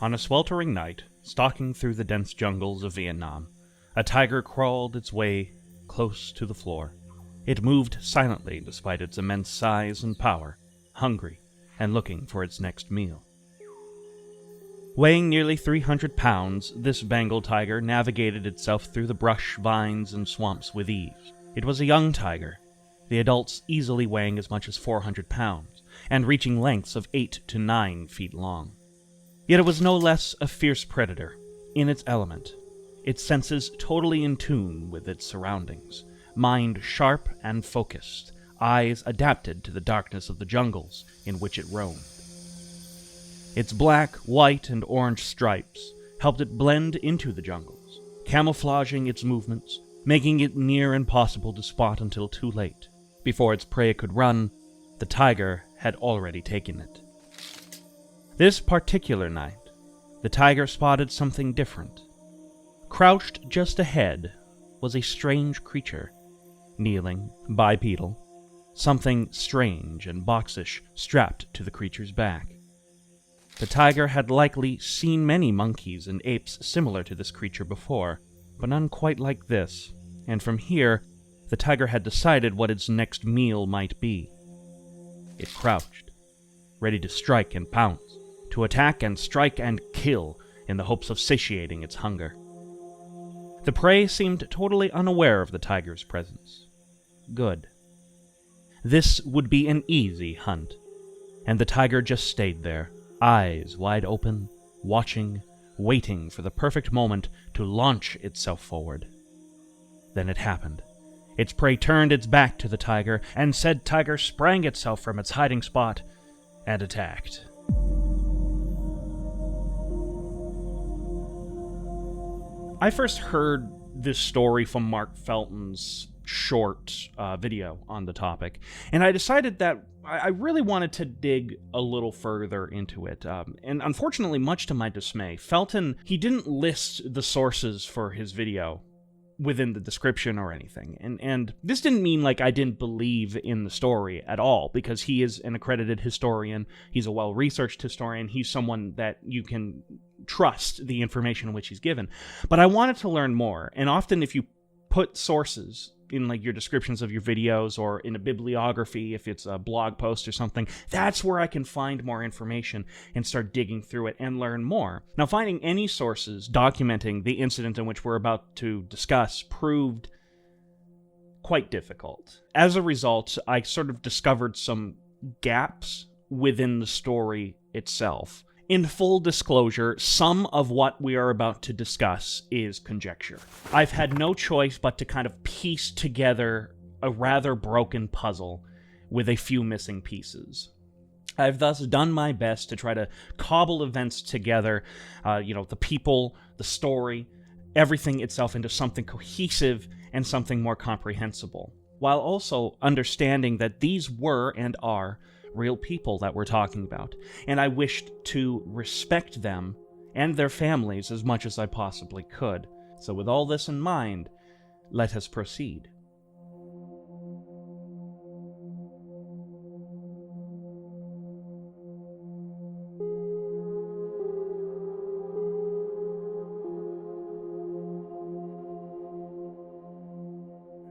On a sweltering night, stalking through the dense jungles of Vietnam, a tiger crawled its way close to the floor. It moved silently despite its immense size and power, hungry and looking for its next meal. Weighing nearly 300 pounds, this Bengal tiger navigated itself through the brush, vines, and swamps with ease. It was a young tiger, the adults easily weighing as much as 400 pounds, and reaching lengths of 8 to 9 feet long. Yet it was no less a fierce predator, in its element, its senses totally in tune with its surroundings, mind sharp and focused, eyes adapted to the darkness of the jungles in which it roamed. Its black, white, and orange stripes helped it blend into the jungles, camouflaging its movements, making it near impossible to spot until too late. Before its prey could run, the tiger had already taken it. This particular night, the tiger spotted something different. Crouched just ahead was a strange creature, kneeling, bipedal, something strange and boxish strapped to the creature's back. The tiger had likely seen many monkeys and apes similar to this creature before, but none quite like this, and from here, the tiger had decided what its next meal might be. It crouched, ready to strike and pounce, to attack and strike and kill in the hopes of satiating its hunger. The prey seemed totally unaware of the tiger's presence. Good. This would be an easy hunt, and the tiger just stayed there, eyes wide open, watching, waiting for the perfect moment to launch itself forward. Then it happened. Its prey turned its back to the tiger, and said tiger sprang itself from its hiding spot and attacked. I first heard this story from Mark Felton's short video on the topic, and I decided that I really wanted to dig a little further into it. And unfortunately, much to my dismay, Felton, he didn't list the sources for his video within the description or anything. And this didn't mean like I didn't believe in the story at all, because he is an accredited historian, he's a well-researched historian, he's someone that you can trust the information which he's given. But I wanted to learn more, and often if you put sources in like your descriptions of your videos or in a bibliography, if it's a blog post or something, that's where I can find more information and start digging through it and learn more. Now, finding any sources documenting the incident in which we're about to discuss proved quite difficult. As a result, I sort of discovered some gaps within the story itself. In full disclosure, some of what we are about to discuss is conjecture. I've had no choice but to kind of piece together a rather broken puzzle with a few missing pieces. I've thus done my best to try to cobble events together, the people, the story, everything itself into something cohesive and something more comprehensible, while also understanding that these were and are real people that we're talking about, and I wished to respect them and their families as much as I possibly could. So with all this in mind, let us proceed.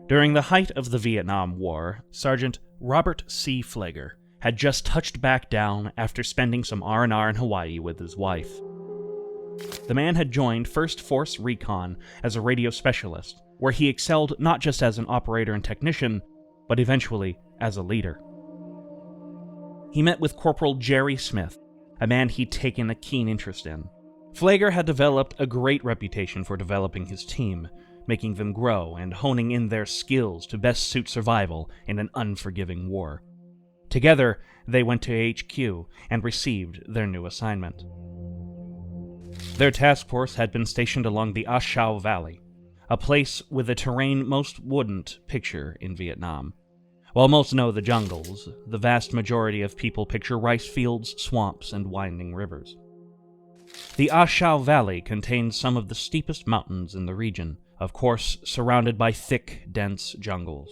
During the height of the Vietnam War, Sergeant Robert C. Phleger had just touched back down after spending some R&R in Hawaii with his wife. The man had joined 1st Force Recon as a radio specialist, where he excelled not just as an operator and technician, but eventually as a leader. He met with Corporal Jerry Smith, a man he'd taken a keen interest in. Phleger had developed a great reputation for developing his team, making them grow and honing in their skills to best suit survival in an unforgiving war. Together, they went to HQ and received their new assignment. Their task force had been stationed along the A Shau Valley, a place with a terrain most wouldn't picture in Vietnam. While most know the jungles, the vast majority of people picture rice fields, swamps, and winding rivers. The A Shau Valley contains some of the steepest mountains in the region, of course surrounded by thick, dense jungles.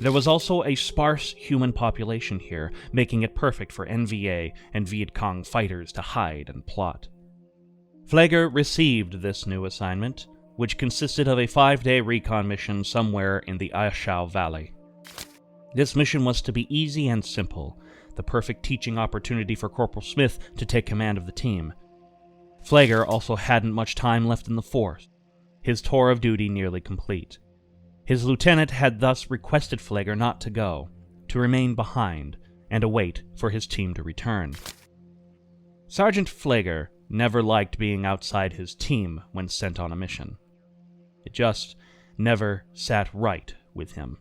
There was also a sparse human population here, making it perfect for NVA and Viet Cong fighters to hide and plot. Phleger received this new assignment, which consisted of a 5-day recon mission somewhere in the A Shau Valley. This mission was to be easy and simple, the perfect teaching opportunity for Corporal Smith to take command of the team. Phleger also hadn't much time left in the force, his tour of duty nearly complete. His lieutenant had thus requested Phleger not to go, to remain behind, and await for his team to return. Sergeant Phleger never liked being outside his team when sent on a mission. It just never sat right with him.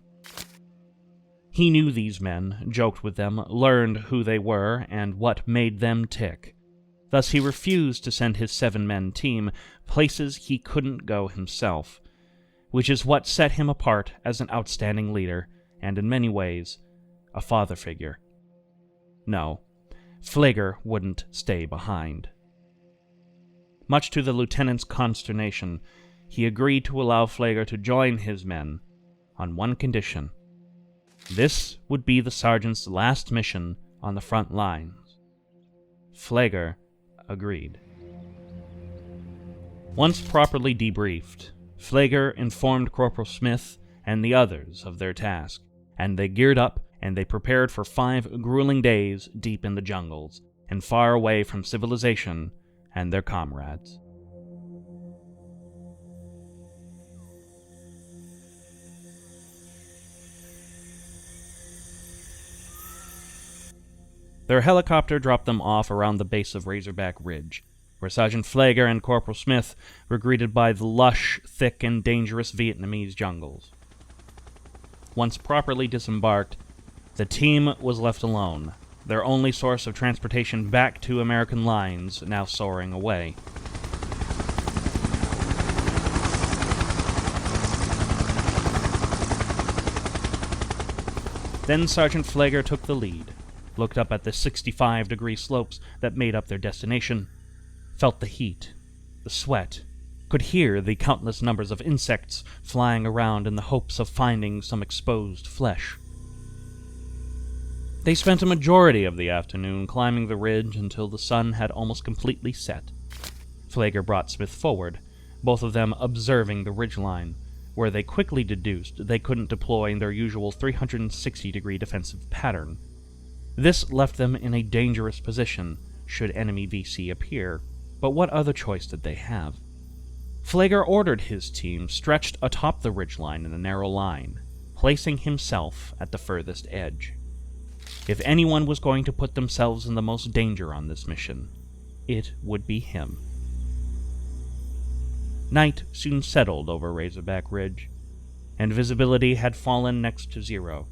He knew these men, joked with them, learned who they were and what made them tick. Thus he refused to send his 7-man team places he couldn't go himself, which is what set him apart as an outstanding leader and, in many ways, a father figure. No, Phleger wouldn't stay behind. Much to the lieutenant's consternation, he agreed to allow Phleger to join his men on one condition. This would be the sergeant's last mission on the front lines. Phleger agreed. Once properly debriefed, Phleger informed Corporal Smith and the others of their task, and they geared up and they prepared for 5 grueling days deep in the jungles and far away from civilization and their comrades. Their helicopter dropped them off around the base of Razorback Ridge, where Sergeant Phleger and Corporal Smith were greeted by the lush, thick, and dangerous Vietnamese jungles. Once properly disembarked, the team was left alone, their only source of transportation back to American lines now soaring away. Then Sergeant Phleger took the lead, looked up at the 65-degree slopes that made up their destination, felt the heat, the sweat, could hear the countless numbers of insects flying around in the hopes of finding some exposed flesh. They spent a majority of the afternoon climbing the ridge until the sun had almost completely set. Phleger brought Smith forward, both of them observing the ridgeline, where they quickly deduced they couldn't deploy their usual 360-degree defensive pattern. This left them in a dangerous position should enemy VC appear, but what other choice did they have? Phleger ordered his team stretched atop the ridgeline in a narrow line, placing himself at the furthest edge. If anyone was going to put themselves in the most danger on this mission, it would be him. Night soon settled over Razorback Ridge, and visibility had fallen next to zero,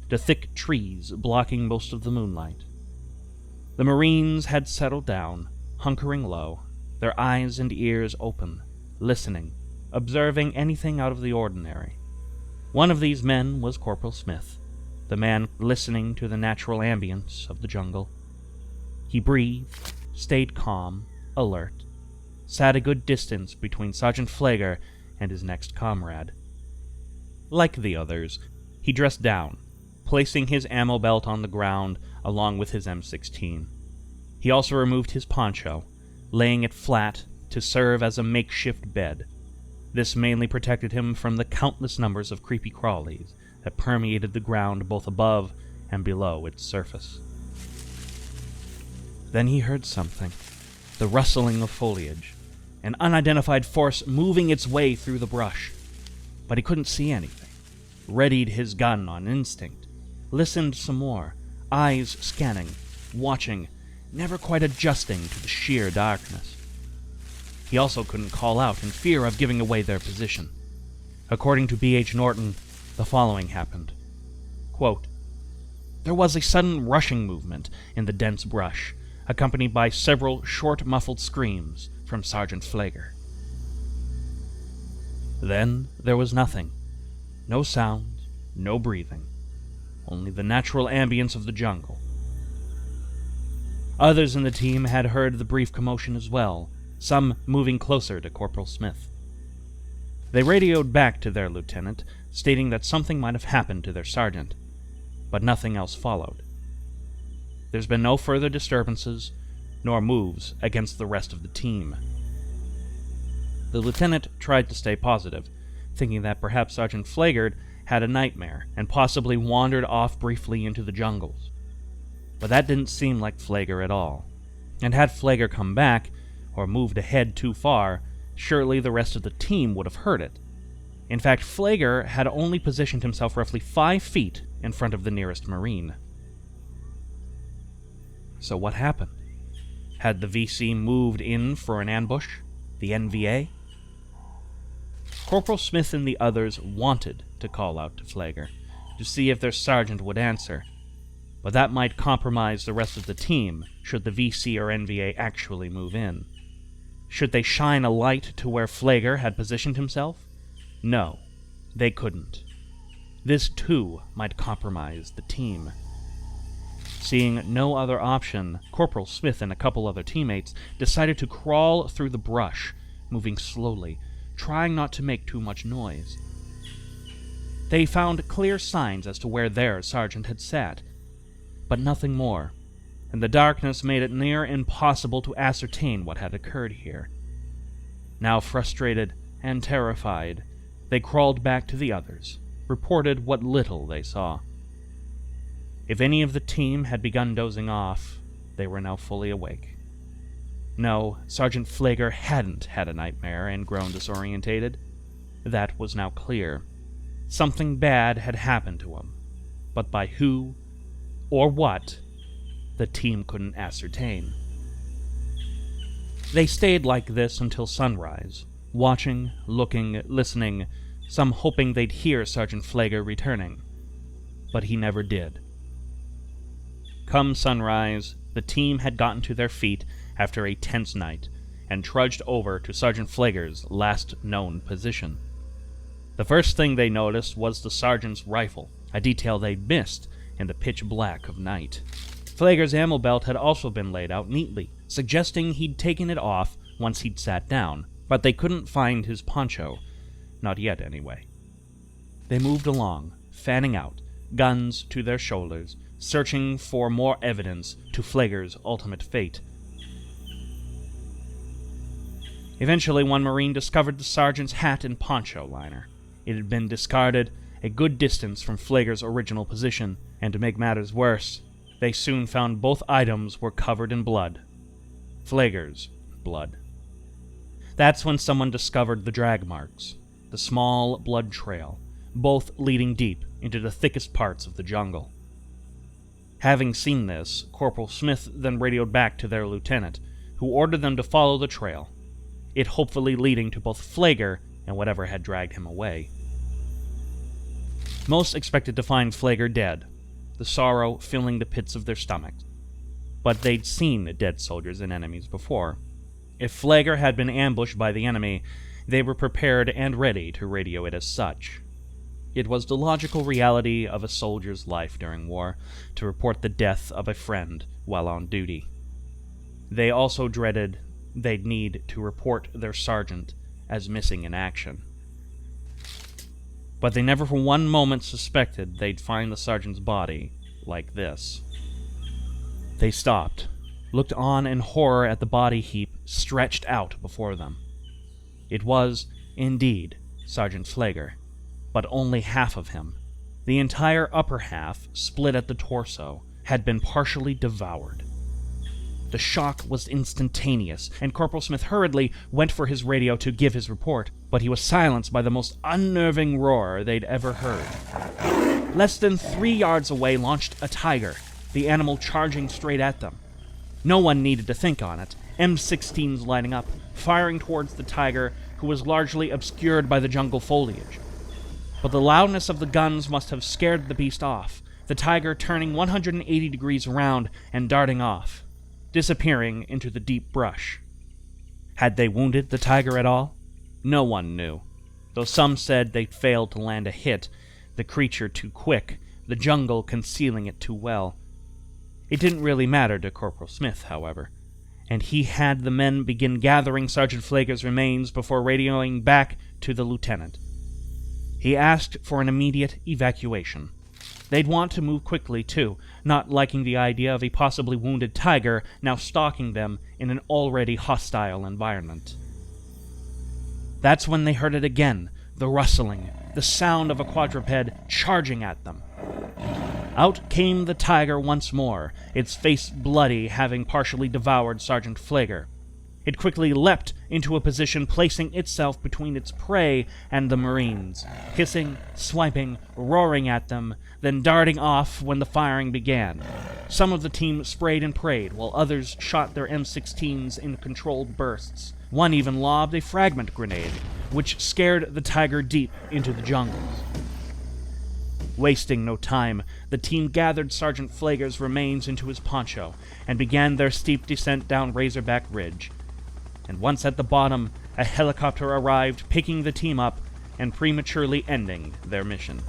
the thick trees blocking most of the moonlight. The Marines had settled down, hunkering low, their eyes and ears open, listening, observing anything out of the ordinary. One of these men was Corporal Smith, the man listening to the natural ambience of the jungle. He breathed, stayed calm, alert, sat a good distance between Sergeant Phleger and his next comrade. Like the others, he dressed down, placing his ammo belt on the ground along with his M16. He also removed his poncho, laying it flat to serve as a makeshift bed. This mainly protected him from the countless numbers of creepy crawlies that permeated the ground both above and below its surface. Then he heard something, the rustling of foliage, an unidentified force moving its way through the brush. But he couldn't see anything. Readied his gun on instinct, listened some more, eyes scanning, watching, never quite adjusting to the sheer darkness. He also couldn't call out in fear of giving away their position. According to B.H. Norton, the following happened. Quote, "There was a sudden rushing movement in the dense brush, accompanied by several short muffled screams from Sergeant Phleger. Then there was nothing. No sound, no breathing. Only the natural ambience of the jungle. Others in the team had heard the brief commotion as well, some moving closer to Corporal Smith. They radioed back to their lieutenant, stating that something might have happened to their sergeant, but nothing else followed. There's been no further disturbances, nor moves against the rest of the team. The lieutenant tried to stay positive, thinking that perhaps Sergeant Phleger had a nightmare and possibly wandered off briefly into the jungles. But that didn't seem like Phleger at all, and had Phleger come back, or moved ahead too far, surely the rest of the team would have heard it. In fact, Phleger had only positioned himself roughly 5 feet in front of the nearest Marine. So what happened? Had the VC moved in for an ambush? The NVA? Corporal Smith and the others wanted to call out to Phleger to see if their sergeant would answer, but that might compromise the rest of the team should the VC or NVA actually move in. Should they shine a light to where Phleger had positioned himself? No, they couldn't. This too might compromise the team. Seeing no other option, Corporal Smith and a couple other teammates decided to crawl through the brush, moving slowly, trying not to make too much noise. They found clear signs as to where their sergeant had sat, but nothing more, and the darkness made it near impossible to ascertain what had occurred here. Now frustrated and terrified, they crawled back to the others, reported what little they saw. If any of the team had begun dozing off, they were now fully awake. No, Sergeant Phleger hadn't had a nightmare and grown disorientated. That was now clear. Something bad had happened to him, but by who or what, the team couldn't ascertain. They stayed like this until sunrise, watching, looking, listening, some hoping they'd hear Sergeant Phleger returning. But he never did. Come sunrise, the team had gotten to their feet after a tense night, and trudged over to Sergeant Phleger's last known position. The first thing they noticed was the sergeant's rifle, a detail they'd missed in the pitch black of night. Phleger's ammo belt had also been laid out neatly, suggesting he'd taken it off once he'd sat down, but they couldn't find his poncho. Not yet, anyway. They moved along, fanning out, guns to their shoulders, searching for more evidence to Phleger's ultimate fate. Eventually, one Marine discovered the sergeant's hat and poncho liner. It had been discarded a good distance from Phleger's original position, and to make matters worse, they soon found both items were covered in blood. Phleger's blood. That's when someone discovered the drag marks, the small blood trail, both leading deep into the thickest parts of the jungle. Having seen this, Corporal Smith then radioed back to their lieutenant, who ordered them to follow the trail, it hopefully leading to both Phleger and whatever had dragged him away. Most expected to find Phleger dead, the sorrow filling the pits of their stomachs. But they'd seen dead soldiers and enemies before. If Phleger had been ambushed by the enemy, they were prepared and ready to radio it as such. It was the logical reality of a soldier's life during war, to report the death of a friend while on duty. They also dreaded they'd need to report their sergeant as missing in action. But they never for one moment suspected they'd find the sergeant's body like this. They stopped, looked on in horror at the body heap stretched out before them. It was, indeed, Sergeant Phleger, but only half of him. The entire upper half, split at the torso, had been partially devoured. The shock was instantaneous, and Corporal Smith hurriedly went for his radio to give his report, but he was silenced by the most unnerving roar they'd ever heard. Less than 3 yards away launched a tiger, the animal charging straight at them. No one needed to think on it. M16s lighting up, firing towards the tiger, who was largely obscured by the jungle foliage. But the loudness of the guns must have scared the beast off, the tiger turning 180 degrees around and darting off, disappearing into the deep brush. Had they wounded the tiger at all? No one knew, though some said they'd failed to land a hit, the creature too quick, the jungle concealing it too well. It didn't really matter to Corporal Smith, however. and he had the men begin gathering Sergeant Phleger's remains before radioing back to the lieutenant. He asked for an immediate evacuation. They'd want to move quickly, too, not liking the idea of a possibly wounded tiger now stalking them in an already hostile environment. That's when they heard it again, the rustling, the sound of a quadruped charging at them. Out came the tiger once more, its face bloody, having partially devoured Sergeant Phleger. It quickly leapt into a position, placing itself between its prey and the Marines, hissing, swiping, roaring at them, then darting off when the firing began. Some of the team sprayed and prayed, while others shot their M16s in controlled bursts. One even lobbed a fragment grenade, which scared the tiger deep into the jungles. Wasting no time, the team gathered Sergeant Phleger's remains into his poncho and began their steep descent down Razorback Ridge. And once at the bottom, a helicopter arrived, picking the team up and prematurely ending their mission.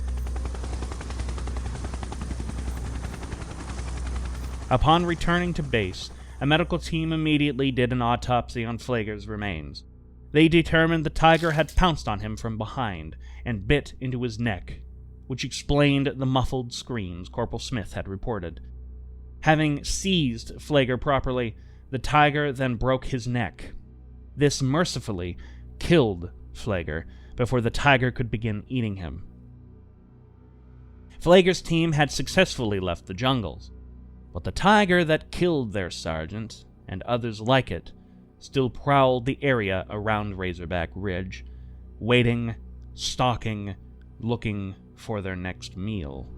Upon returning to base, a medical team immediately did an autopsy on Phleger's remains. They determined the tiger had pounced on him from behind and bit into his neck, which explained the muffled screams Corporal Smith had reported. Having seized Phleger properly, the tiger then broke his neck. This mercifully killed Phleger before the tiger could begin eating him. Phleger's team had successfully left the jungles, but the tiger that killed their sergeant, and others like it, still prowled the area around Razorback Ridge, waiting, stalking, looking for their next meal.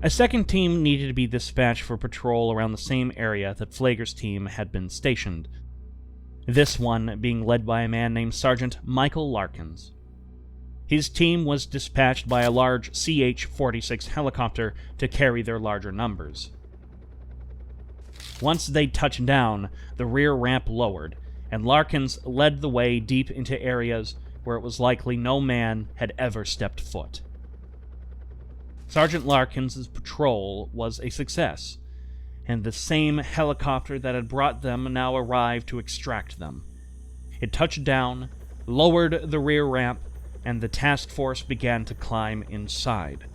A second team needed to be dispatched for patrol around the same area that Phleger's team had been stationed, this one being led by a man named Sergeant Michael Larkins. His team was dispatched by a large CH-46 helicopter to carry their larger numbers. Once they touched down, the rear ramp lowered, and Larkins led the way deep into areas where it was likely no man had ever stepped foot. Sergeant Larkins' patrol was a success, and the same helicopter that had brought them now arrived to extract them. It touched down, lowered the rear ramp, and the task force began to climb inside.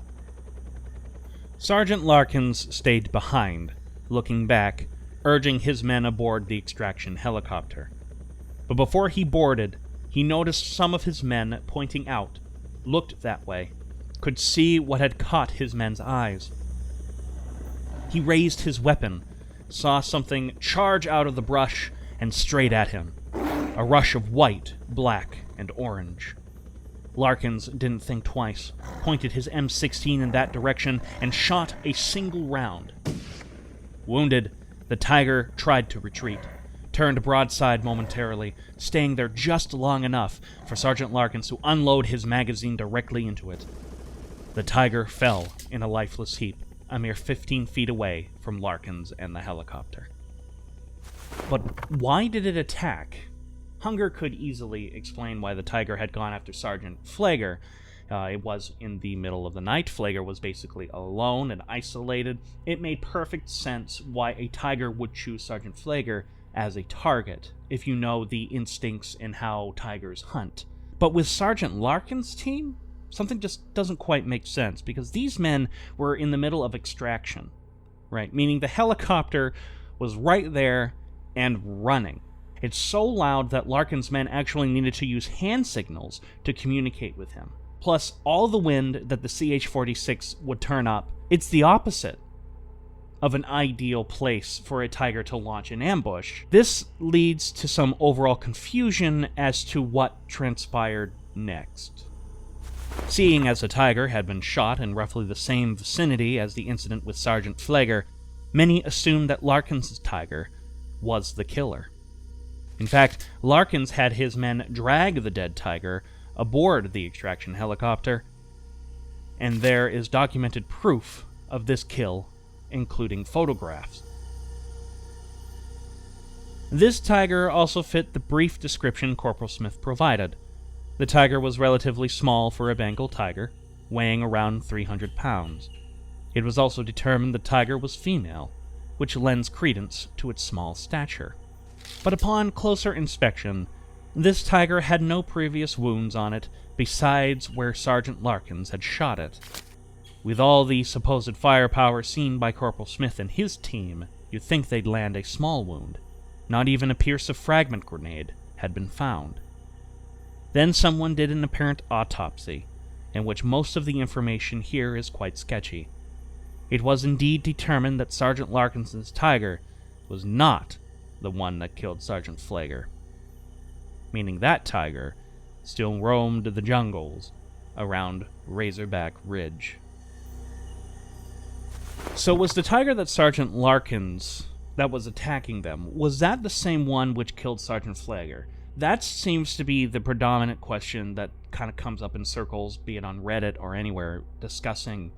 Sergeant Larkins stayed behind, looking back, urging his men aboard the extraction helicopter. But before he boarded, he noticed some of his men pointing out, looked that way, could see what had caught his men's eyes. He raised his weapon, saw something charge out of the brush and straight at him. A rush of white, black, and orange. Larkins didn't think twice, pointed his M16 in that direction, and shot a single round. Wounded, the tiger tried to retreat, turned broadside momentarily, staying there just long enough for Sergeant Larkins to unload his magazine directly into it. The tiger fell in a lifeless heap, a mere 15 feet away from Larkins and the helicopter. But why did it attack? Hunger could easily explain why the tiger had gone after Sergeant Phleger. It was in the middle of the night. Phleger was basically alone and isolated. It made perfect sense why a tiger would choose Sergeant Phleger as a target, if you know the instincts in how tigers hunt. But with Sergeant Larkins' team, something just doesn't quite make sense, because these men were in the middle of extraction, right? Meaning the helicopter was right there and running. It's so loud that Larkins' men actually needed to use hand signals to communicate with him. Plus, all the wind that the CH-46 would turn up, it's the opposite of an ideal place for a tiger to launch an ambush. This leads to some overall confusion as to what transpired next. Seeing as the tiger had been shot in roughly the same vicinity as the incident with Sergeant Phleger, many assumed that Larkins' tiger was the killer. In fact, Larkins had his men drag the dead tiger aboard the extraction helicopter, and there is documented proof of this kill, including photographs. This tiger also fit the brief description Corporal Smith provided. The tiger was relatively small for a Bengal tiger, weighing around 300 pounds. It was also determined the tiger was female, which lends credence to its small stature. But upon closer inspection, this tiger had no previous wounds on it besides where Sergeant Larkins had shot it. With all the supposed firepower seen by Corporal Smith and his team, you'd think they'd land a small wound. Not even a pierce of fragment grenade had been found. Then someone did an apparent autopsy, in which most of the information here is quite sketchy. It was indeed determined that Sergeant Larkins's tiger was not the one that killed Sergeant Phleger, meaning that tiger still roamed the jungles around Razorback Ridge. So was the tiger that Sergeant Larkins that was attacking them, was that the same one which killed Sergeant Phleger? That seems to be the predominant question that kind of comes up in circles, be it on Reddit or anywhere, discussing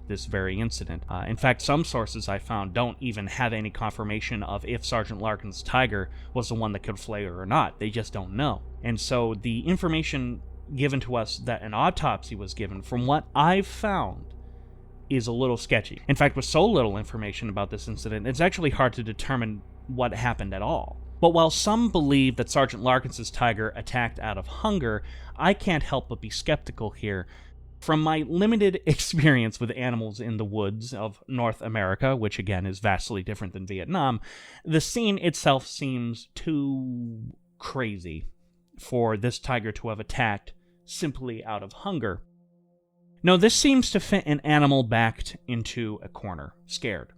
this very incident. In fact, some sources I found don't even have any confirmation of if Sergeant Larkin's tiger was the one that killed Phleger or not. They just don't know. And so the information given to us that an autopsy was given, from what I've found, is a little sketchy. In fact, with so little information about this incident, it's actually hard to determine what happened at all. But while some believe that Sergeant Larkins's tiger attacked out of hunger, I can't help but be skeptical here. From my limited experience with animals in the woods of North America, which again is vastly different than Vietnam, the scene itself seems too crazy for this tiger to have attacked simply out of hunger. No, this seems to fit an animal backed into a corner, scared.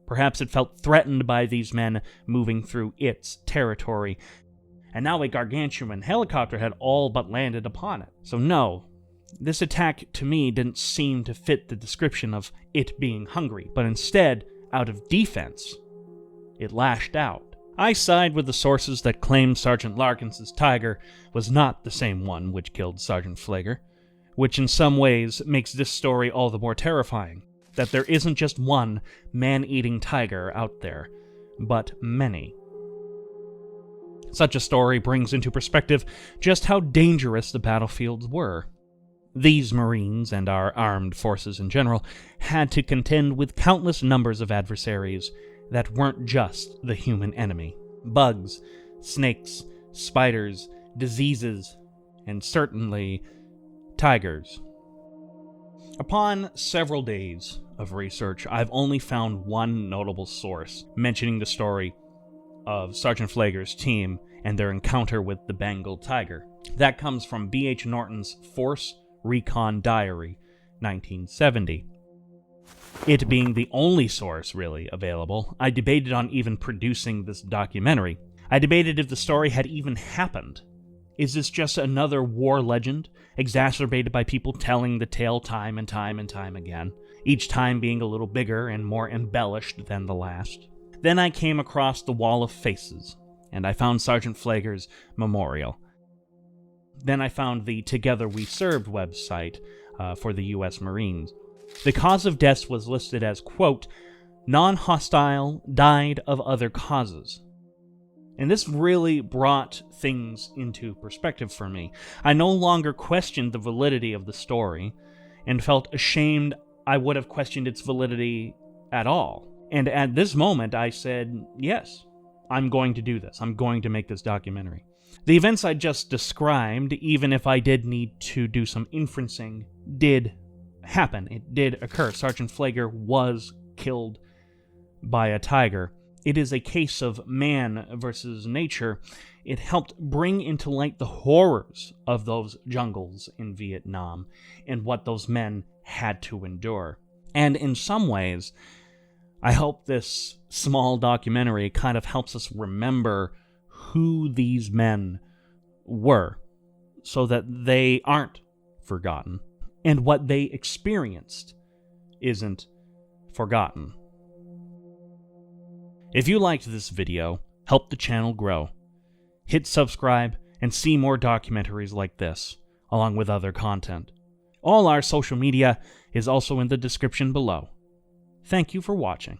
Perhaps it felt threatened by these men moving through its territory, and now a gargantuan helicopter had all but landed upon it. So no, this attack to me didn't seem to fit the description of it being hungry, but instead, out of defense, it lashed out. I side with the sources that claim Sergeant Larkins's tiger was not the same one which killed Sergeant Phleger, which in some ways makes this story all the more terrifying, that there isn't just one man-eating tiger out there, but many. Such a story brings into perspective just how dangerous the battlefields were. These Marines, and our armed forces in general, had to contend with countless numbers of adversaries that weren't just the human enemy. Bugs, snakes, spiders, diseases, and certainly tigers. Upon several days of research, I've only found one notable source mentioning the story of Sergeant Phleger's team and their encounter with the Bengal tiger. That comes from B.H. Norton's Force Recon Diary, 1970. It being the only source really available, I debated on even producing this documentary. I debated if the story had even happened. Is this just another war legend, exacerbated by people telling the tale time and time and time again, each time being a little bigger and more embellished than the last? Then I came across the Wall of Faces, and I found Sergeant Phleger's memorial. Then I found the Together We Served website for the U.S. Marines. The cause of death was listed as, quote, non-hostile, died of other causes. And this really brought things into perspective for me. I no longer questioned the validity of the story, and felt ashamed I would have questioned its validity at all. And at this moment, I said, yes, I'm going to do this. I'm going to make this documentary. The events I just described, even if I did need to do some inferencing, did happen. It did occur. Sergeant Phleger was killed by a tiger. It is a case of man versus nature. It helped bring into light the horrors of those jungles in Vietnam and what those men had to endure. And in some ways, I hope this small documentary kind of helps us remember who these men were, so that they aren't forgotten, and what they experienced isn't forgotten. If you liked this video, help the channel grow. Hit subscribe and see more documentaries like this, along with other content. All our social media is also in the description below. Thank you for watching.